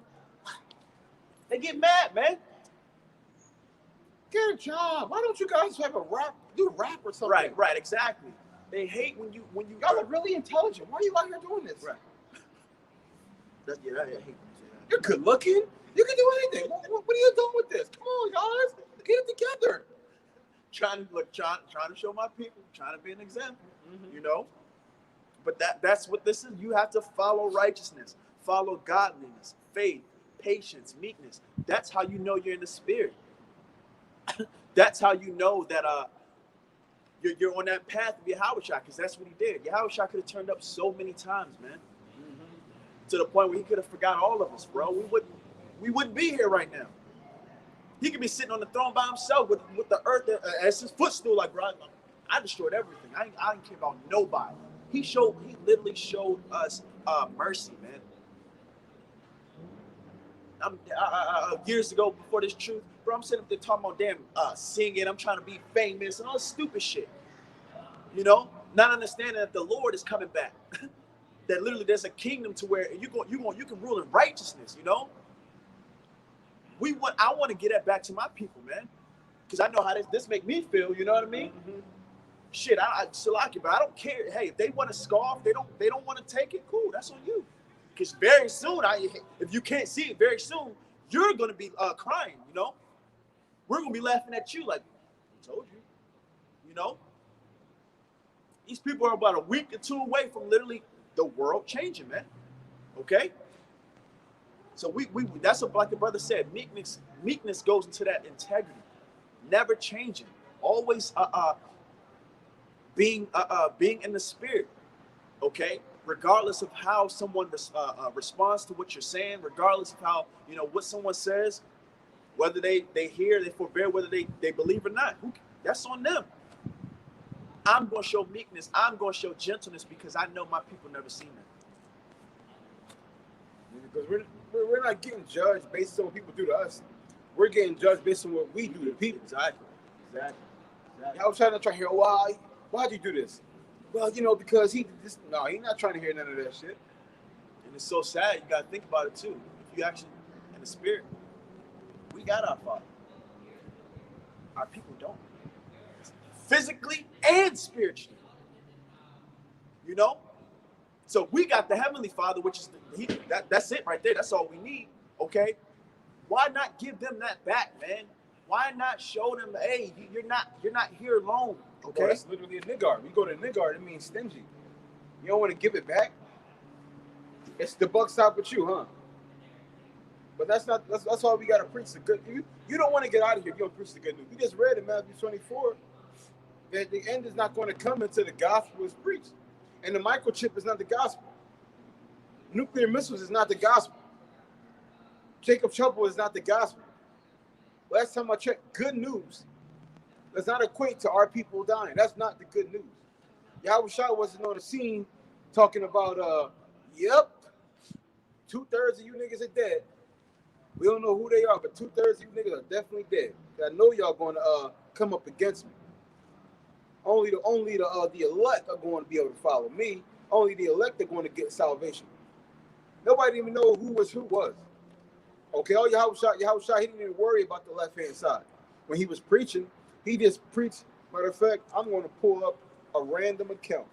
S2: they get mad, man.
S1: Get a job. Why don't you guys have do rap or something?
S2: Right, exactly. They hate when you
S1: Y'all are really intelligent. Why are you out here doing this?
S2: Right. I hate when you say that.
S1: You're good looking. You can do anything. What are you doing with this? Come on, guys. Get it together.
S2: Trying to show my people, trying to be an example, you know. But that's what this is. You have to follow righteousness, follow godliness, faith, patience, meekness. That's how you know you're in the spirit. That's how you know that you're on that path of Yahushua, because that's what he did. Yahushua could have turned up so many times, man, to the point where he could have forgot all of us, bro. We wouldn't be here right now. He could be sitting on the throne by himself with the earth as his footstool, like, bro, I destroyed everything. I didn't care about nobody. He literally showed us mercy, man. Years ago, before this truth, bro, I'm sitting up there talking about damn singing. I'm trying to be famous and all this stupid shit. You know, not understanding that the Lord is coming back. That literally there's a kingdom to where you can rule in righteousness. You know. I want to get that back to my people, man, because I know how this make me feel. You know what I mean? Shit, I Salaki, but I don't care. Hey, if they want to scoff, they don't want to take it. Cool, that's on you. Because very soon, if you can't see it, very soon you're gonna be crying. You know, we're gonna be laughing at you like, I told you. You know, these people are about a week or two away from literally the world changing, man. Okay. So we that's what, like the brother said, meekness goes into that integrity, never changing, always being in the spirit, okay, regardless of how someone responds to what you're saying, regardless of how, you know, what someone says, whether they hear, they forbear, whether they believe or not, that's on them. I'm going to show meekness. I'm going to show gentleness because I know my people never seen that.
S1: Because we're not getting judged based on what people do to us. We're getting judged based on what we do to people.
S2: Exactly.
S1: I was trying to hear, why'd you do this? Well, because he did this. No, he's not trying to hear none of that shit.
S2: And it's so sad. You got to think about it too. If you actually, in the spirit, we got our Father. Our people don't. Physically and spiritually. So we got the Heavenly Father, which is that's it right there. That's all we need. Okay. Why not give them that back, man? Why not show them, hey, you're not here alone. Okay.
S1: Bro, that's literally a niggard. You go to niggard, it means stingy. You don't want to give it back. It's the buck stop with you, huh? But that's why we gotta preach the good. You don't want to get out of here if you don't preach the good news. We just read in Matthew 24 that the end is not going to come until the gospel is preached. And the microchip is not the gospel. Nuclear missiles is not the gospel. Jacob Trouble is not the gospel. Last time I checked, good news does not equate to our people dying. That's not the good news. Yahweh Shai wasn't on the scene talking about, yep, 2/3 of you niggas are dead. We don't know who they are, but 2/3 of you niggas are definitely dead. I know y'all going to come up against me. Only the elect are going to be able to follow me. Only the elect are going to get salvation. Nobody even know who was. Okay, all Yahweh Shai, he didn't even worry about the left-hand side. When he was preaching, he just preached. Matter of fact, I'm going to pull up a random account.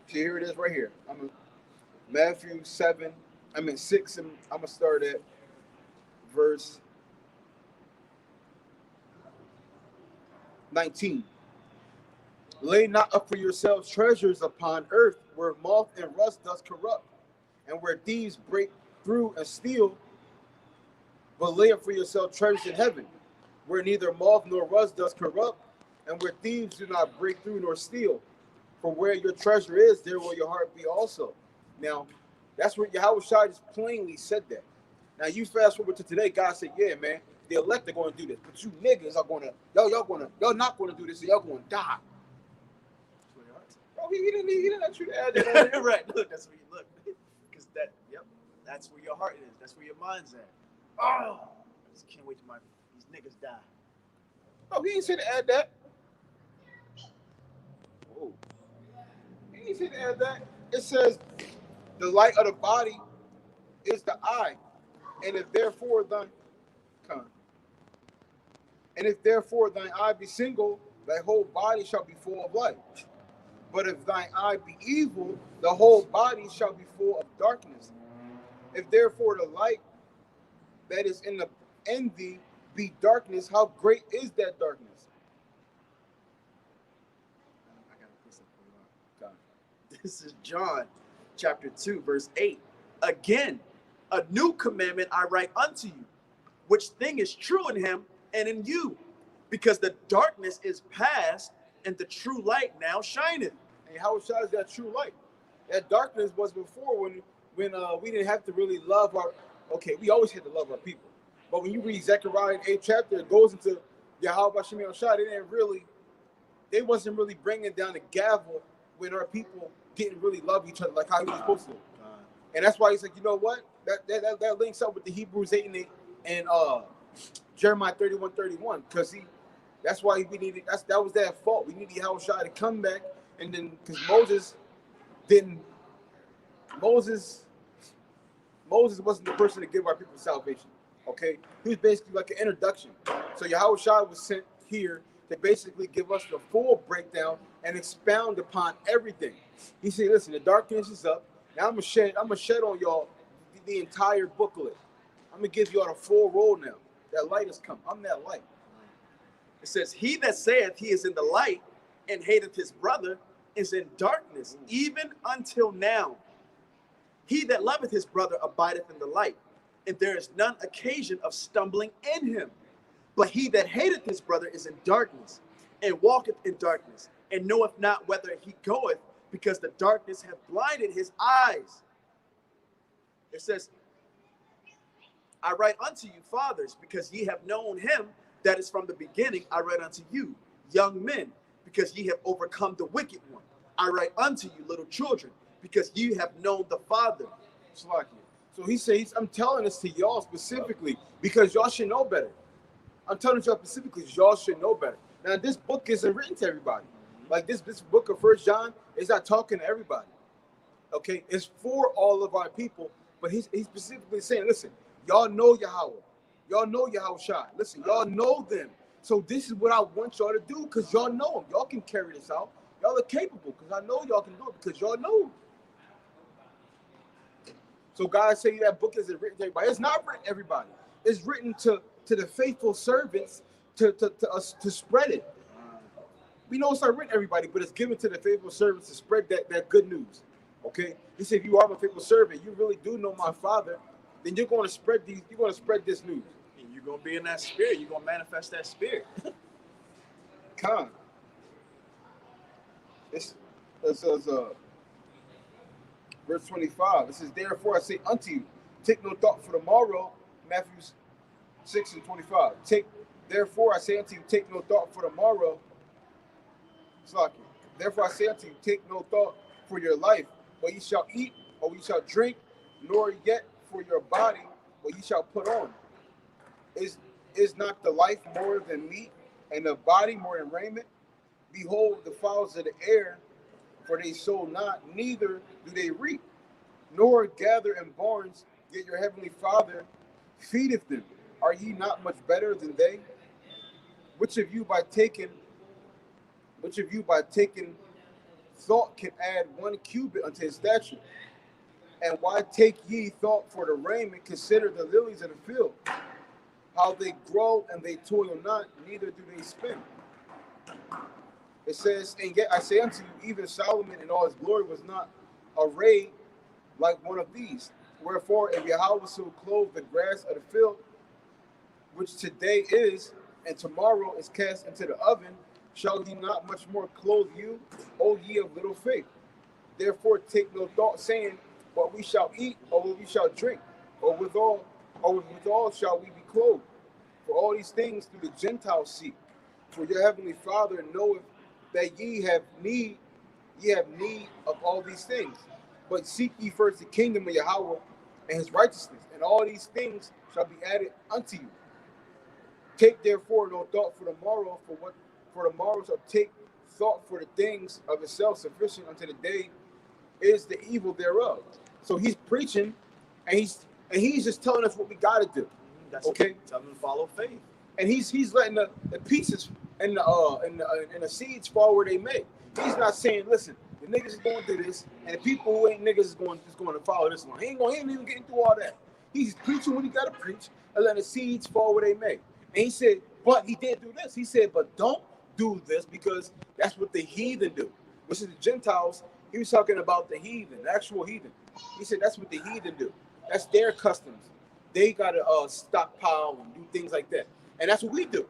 S1: See, here it is right here. I'm in Matthew 7. I'm in 6, and I'm going to start at verse 19. Lay not up for yourselves treasures upon earth, where moth and rust does corrupt, and where thieves break through and steal. But lay up for yourselves treasures in heaven, where neither moth nor rust does corrupt, and where thieves do not break through nor steal. For where your treasure is, there will your heart be also. Now, that's where Yahweh Shai just plainly said that. Now, you fast forward to today, God said, yeah, man, the elect are going to do this, but you niggas are going to, y'all not going to do this, so y'all going to die. Bro, he didn't let you add that.
S2: Right, look, that's where you look. Because that's where your heart is. That's where your mind's at. Oh, I just can't wait till these niggas die.
S1: Oh, he ain't said to add that. Oh. He ain't said to add that. It says, the light of the body is the eye, and if therefore thine eye be single, thy whole body shall be full of light. But if thine eye be evil, the whole body shall be full of darkness. If therefore the light that is in thee be darkness, how great is that darkness?
S2: I gotta put something on. This is John chapter 2, verse 8. Again, a new commandment I write unto you, which thing is true in him and in you, because the darkness is past and the true light now shineth.
S1: And how shines that true light? That darkness was before when we didn't have to really love our. Okay, we always had to love our people, but when you read Zechariah 8th chapter, it goes into Yahweh Shemel Shai. They wasn't really bringing down the gavel when our people didn't really love each other like how he was supposed to. And that's why he's like, you know what? That links up with the Hebrews 8 and Jeremiah 31:31, because that's why we needed. That was their fault. We needed Yahweh Shai to come back, and then because Moses wasn't the person to give our people salvation. Okay, he was basically like an introduction. So Yahweh Shai was sent here to basically give us the full breakdown and expound upon everything. He said, "Listen, the darkness is up. Now I'm gonna shed on y'all the entire booklet. I'm gonna give y'all the full roll now. That light has come. I'm that light."
S2: It says, he that saith he is in the light and hateth his brother is in darkness, even until now. He that loveth his brother abideth in the light, and there is none occasion of stumbling in him. But he that hateth his brother is in darkness, and walketh in darkness, and knoweth not whither he goeth, because the darkness hath blinded his eyes. It says, I write unto you, fathers, because ye have known him that is from the beginning. I write unto you, young men, because ye have overcome the wicked one. I write unto you, little children, because ye have known the Father.
S1: So he says, I'm telling this to y'all specifically because y'all should know better. I'm telling y'all specifically because y'all should know better. Now, this book isn't written to everybody. Like this book of First John is not talking to everybody. Okay, it's for all of our people, but he's specifically saying, listen, y'all know Yahweh. Y'all know Yahweh Shai. Listen, y'all know them. So this is what I want y'all to do because y'all know him. Y'all can carry this out. Y'all are capable because I know y'all can do it because y'all know him. So God say that book isn't written to everybody. It's not written to everybody. It's written to the faithful servants to us to spread it. We know it's not written to everybody, but it's given to the faithful servants to spread that good news. Okay? He said, if you are my faithful servant, you really do know my Father, then you're going to spread this news.
S2: And you're going to be in that spirit. You're going to manifest that spirit.
S1: Con. This says verse 25. It says, therefore I say unto you, take no thought for tomorrow. Matthew 6:25. Therefore I say unto you, take no thought for tomorrow. Therefore I say unto you, take no thought for your life, what ye shall eat, or what ye shall drink, nor yet for your body, what ye shall put on. Is not the life more than meat, and the body more than raiment? Behold the fowls of the air, for they sow not, neither do they reap, nor gather in barns, yet your heavenly Father feedeth them. Are ye not much better than they? Which of you by taking thought can add 1 cubit unto his stature? And why take ye thought for the raiment? Consider the lilies of the field, how they grow and they toil not, neither do they spin. It says, and yet I say unto you, even Solomon in all his glory was not arrayed like one of these. Wherefore, if Yahweh so clothe the grass of the field, which today is, and tomorrow is cast into the oven, shall he not much more clothe you, O ye of little faith? Therefore take no thought, saying, what we shall eat, or what we shall drink, or withal shall we be clothed. For all these things do the Gentiles seek. For your heavenly Father knoweth that ye have need of all these things. But seek ye first the kingdom of Yahweh and his righteousness, and all these things shall be added unto you. Take therefore no thought for tomorrow, for tomorrow shall take thought for the things of itself. Sufficient unto the day is the evil thereof. So he's preaching, and he's just telling us what we got to do.
S2: That's
S1: okay.
S2: Tell them to follow faith.
S1: And he's letting the pieces and the seeds fall where they may. He's not saying, listen, the niggas is going to do this, and the people who ain't niggas is going to follow this one. He ain't even getting through all that. He's preaching what he got to preach and letting the seeds fall where they may. And he said, but he did do this. He said, but don't do this because that's what the heathen do. Which is the Gentiles. He was talking about the heathen, the actual heathen. He said that's what the heathen do. That's their customs. They got to stockpile and do things like that. And that's what we do.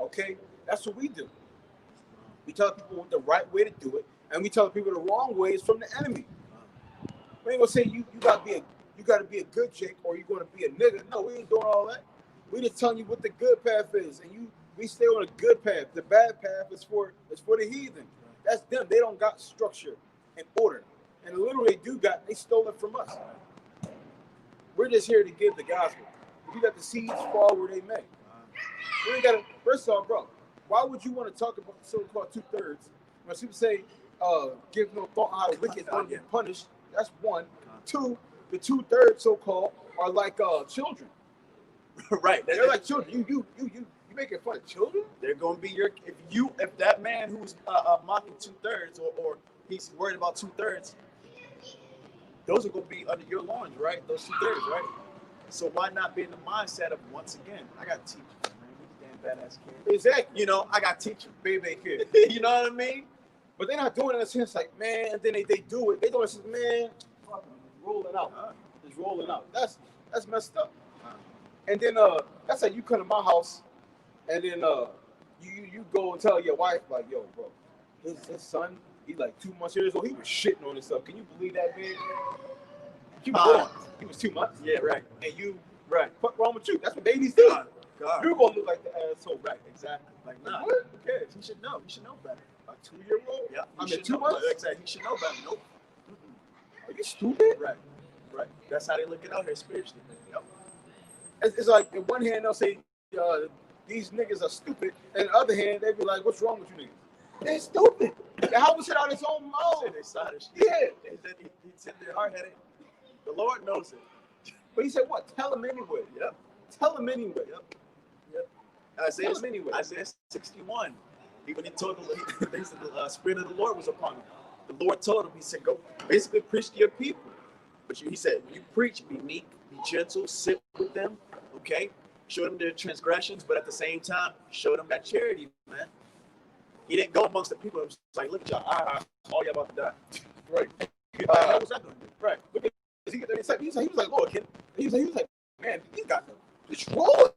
S1: Okay? That's what we do. We tell people what the right way to do it, and we tell people the wrong way is from the enemy. We ain't gonna say you gotta be a good chick or you're gonna be a nigga. No, we ain't doing all that. We just telling you what the good path is, and we stay on a good path. The bad path is for the heathen. That's them. They don't got structure and order. And the little they do got, they stole it from us. We're just here to give the gospel. We got the seeds fall where they may. We ain't gotta, first of all, bro, why would you want to talk about the so-called 2/3? When people say, give no thought how the wicked are getting punished, that's one. Two, the 2/3 so-called are like children.
S2: Right.
S1: They're like children. You making fun of children?
S2: They're gonna be if that man who's mocking 2/3 or he's worried about 2/3, those are gonna be under your loins, right? Those 2/3, right? So why not be in the mindset of, once again, I got to teach you, man. Damn badass kid.
S1: Exactly.
S2: You know, I got to teach you, baby kid. You know what I mean?
S1: But they're not doing it in a sense like, man, and then they do it. They doing it, man, fucking rolling out. Just rolling out. That's messed up. And then that's like you come to my house, and then you go and tell your wife, like, yo, bro, his son He's like 2 months years old. He was shitting on himself. Can you believe that, man? You
S2: God.
S1: born. He was 2 months.
S2: Yeah, right.
S1: And you,
S2: Right.
S1: what's wrong with you? That's what babies do.
S2: God. God.
S1: You're gonna look like the asshole.
S2: Right, exactly. Like, nah.
S1: What?
S2: Who cares? He should know. He should know better.
S1: A 2-year-old?
S2: Yeah.
S1: I
S2: He
S1: mean,
S2: should
S1: 2
S2: know
S1: months?
S2: better. Exactly. He should know better. Nope.
S1: Are you stupid?
S2: Right. Right. That's how they look it out here spiritually. Yep.
S1: It's like, in one hand, they'll say, these niggas are stupid. And the other hand, they be like, what's wrong with you niggas? They're stupid. The help shit out his own mouth.
S2: They sottish.
S1: Yeah.
S2: He said they're hard-headed. The Lord knows it.
S1: But he said, what? Tell him anyway.
S2: Yep.
S1: Tell him anyway.
S2: Yep. Yep. Isaiah,
S1: Tell him anyway.
S2: Isaiah 61. When he told him, he said the Spirit of the Lord was upon him. The Lord told him, he said, go basically preach to your people. But he said, when you preach, be meek, be gentle, sit with them, okay? Show them their transgressions, but at the same time, show them that charity, man. He didn't go amongst the people and was like, look at y'all, all y'all about to die.
S1: Right.
S2: What was that doing?
S1: Right. He was like, Lord, kid. He was like, man, these guys are destroyed.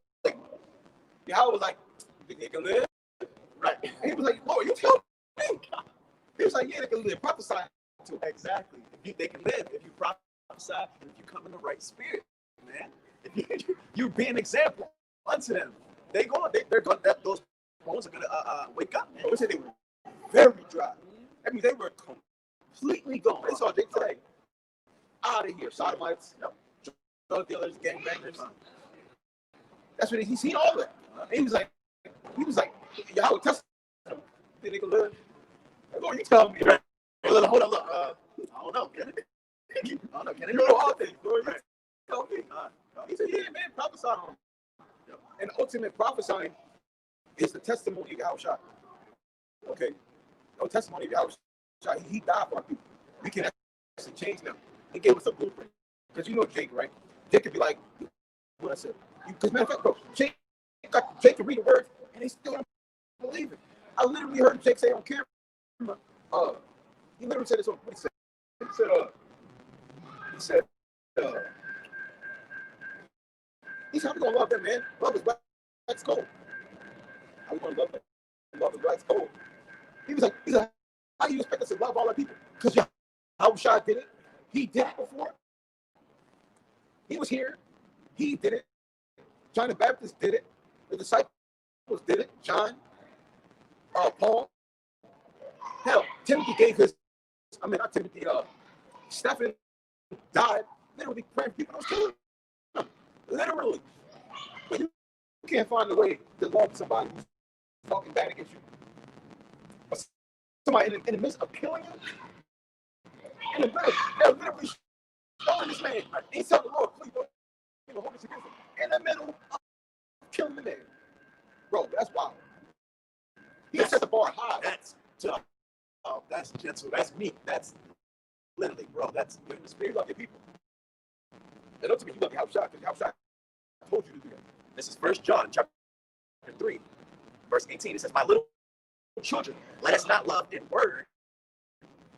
S1: Yahweh was like, you think they can live?
S2: Right.
S1: And he was like, Lord, you tell me. He was like, yeah, they can live. Prophesy to them.
S2: Exactly. They can live if you prophesy and if you come in the right spirit, man. If you be an example unto them. They're going. Those bones are gonna wake up, man.
S1: But we said they were very dry. I mean, they were completely gone. They saw Jake today. Out of here, sodomites, drug dealers, gangbangers. That's what he seen all that. And he was like, Yahweh tested him. Think they can live? Lord, you tell me. Right? Hold on, look. I don't know. Can it? You know all things, Lord. You tell me. He said, yeah, man, prophesy on him. And the ultimate prophesying is the testimony of Yahweh. Okay? No testimony of Yahweh. He died for our people. We can actually change them. He gave us a blueprint. Because you know Jake, right? Jake could be like, what I said. Because matter of fact, bro, Jake can read the words and they still don't believe it. I literally heard Jake say on camera, he literally said this on what he said. He said, how we gonna love them, man? Love is black, that's cold. How we gonna love them? Love is black, cold. He was like, how do you expect us to love all our people? Because Yahweh did it. He did it before. He was here. He did it. John the Baptist did it. The disciples did it. John, Paul. Hell, Timothy gave not Timothy, Stephen died literally praying for people that was killing him. Literally. But you can't find a way to love somebody who's talking bad against you. But somebody in the midst of killing you, in the middle, they're literally showing this man. He's telling the Lord, please don't hold this against him. In the middle of killing the man. Bro, that's wild. He set the bar high.
S2: That's tough. Oh, that's gentle. That's meek. That's literally, bro. That's in the spirit of your people.
S1: And ultimately, you love Yahweh because Yahweh told you to do that.
S2: This is 1 John chapter 3, verse 18. It says, my little children, let us not love in word,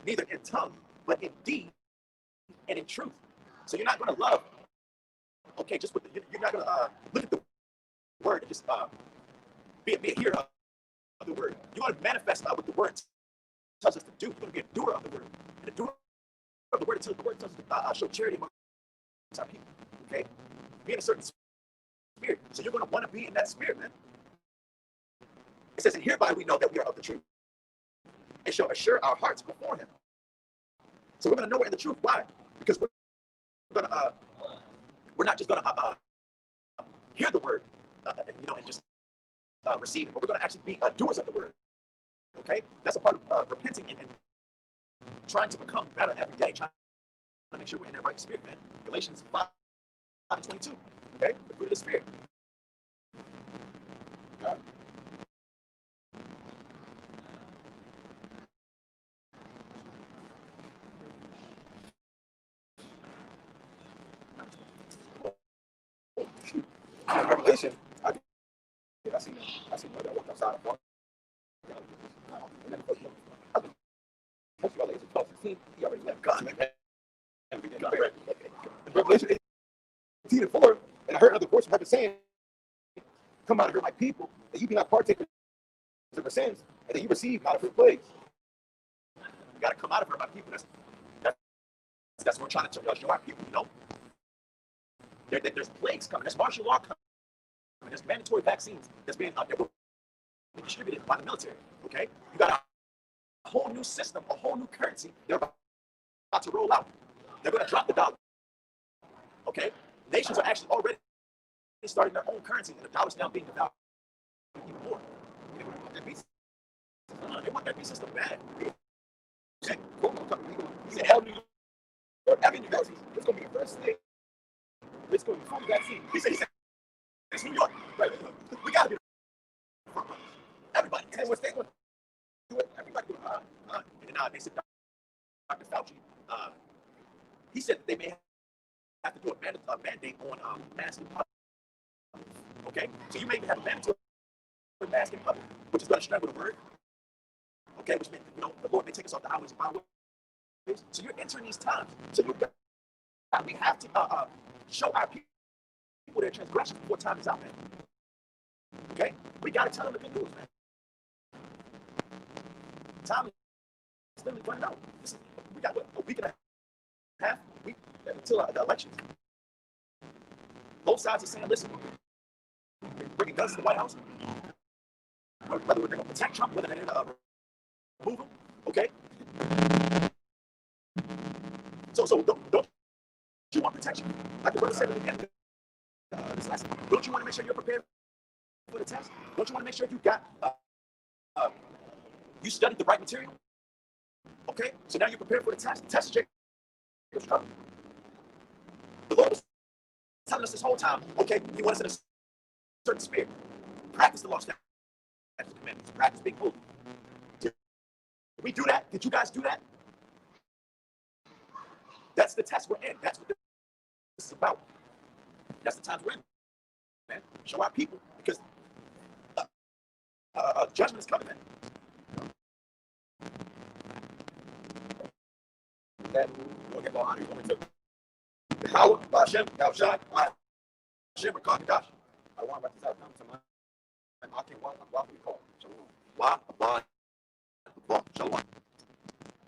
S2: neither in tongue, but in deed and in truth. So you're not going to love, okay, just with you're not going to look at the word and just be a hearer of the word. You're going to manifest what the word tells us to do. You're going to be a doer of the word. And a doer of the word tells us to show charity among our people. Okay? Be in a certain spirit. So you're going to want to be in that spirit, man. It says, and hereby we know that we are of the truth and shall assure our hearts before him. So we're going to know we're in the truth. Why? Because we're not just going to hear the word, and just receive it, but we're going to actually be doers of the word. Okay? That's a part of repenting and trying to become better every day, trying to make sure we're in that right spirit, man. Galatians 5:22. Okay? The fruit of the spirit.
S1: Revelation, I see that walk outside of one. And then, most of our ladies are 12, 16, he already left God. Revelation 18:4, and I heard another voice from heaven saying, come out of here, my people, that you be not partakers of the sins, and that you receive not of her plagues.
S2: We got to come out of her by people. That's what we're trying to show our people. You know, there's plagues coming. There's martial law coming. There's mandatory vaccines that's being distributed by the military. Okay, you got a whole new system, a whole new currency they're about to roll out. They're going to drop the dollar. Okay, nations are actually already starting their own currency, and the dollar's now being devalued even more. They want that beast. They want that beast system bad. Okay, cool. He said, "Hell, New York, every university, it's going to be the first thing. It's going to be full vaccine." He said, "It's New York, right? We got to be the front runners. Everybody." And what's they going to do it? Everybody doing and they said, Dr. Fauci, he said that they may have to do a mandate on masks in public. Okay, so you may have a mandatory mask in public, which is going to strangle the word. Okay, which means, you know, the Lord may take us off the highways and byways. So you're entering these times. So we have to show our people their transgressions before time is out, man. Okay, we got to tell them the good news, man. Time is literally running out. We got a week and a half, week until the elections. Both sides are saying, listen, we're bringing guns to the White House. Whether they're going to protect Trump, whether they're going to remove him, okay? So don't you want protection? Like the brother said at the end of this lesson, don't you want to make sure you're prepared for the test? Don't you want to make sure you got you studied the right material? Okay, so now you're prepared for the test. The test is Jacob's trouble. The Lord was telling us this whole time, okay, He wants us in a certain spirit. Practice the law, statutes, and commandments. Practice being holy. Did we do that? Did you guys do that? That's the test we're in. That's what this is about. That's the times we're in, man. Show our people, because judgment is coming, man. That we'll get more honor. The power, Hashem, Yahushua, Hashem, Rakakash. I want to come to my and I can walk we call. Shalom. Shalom.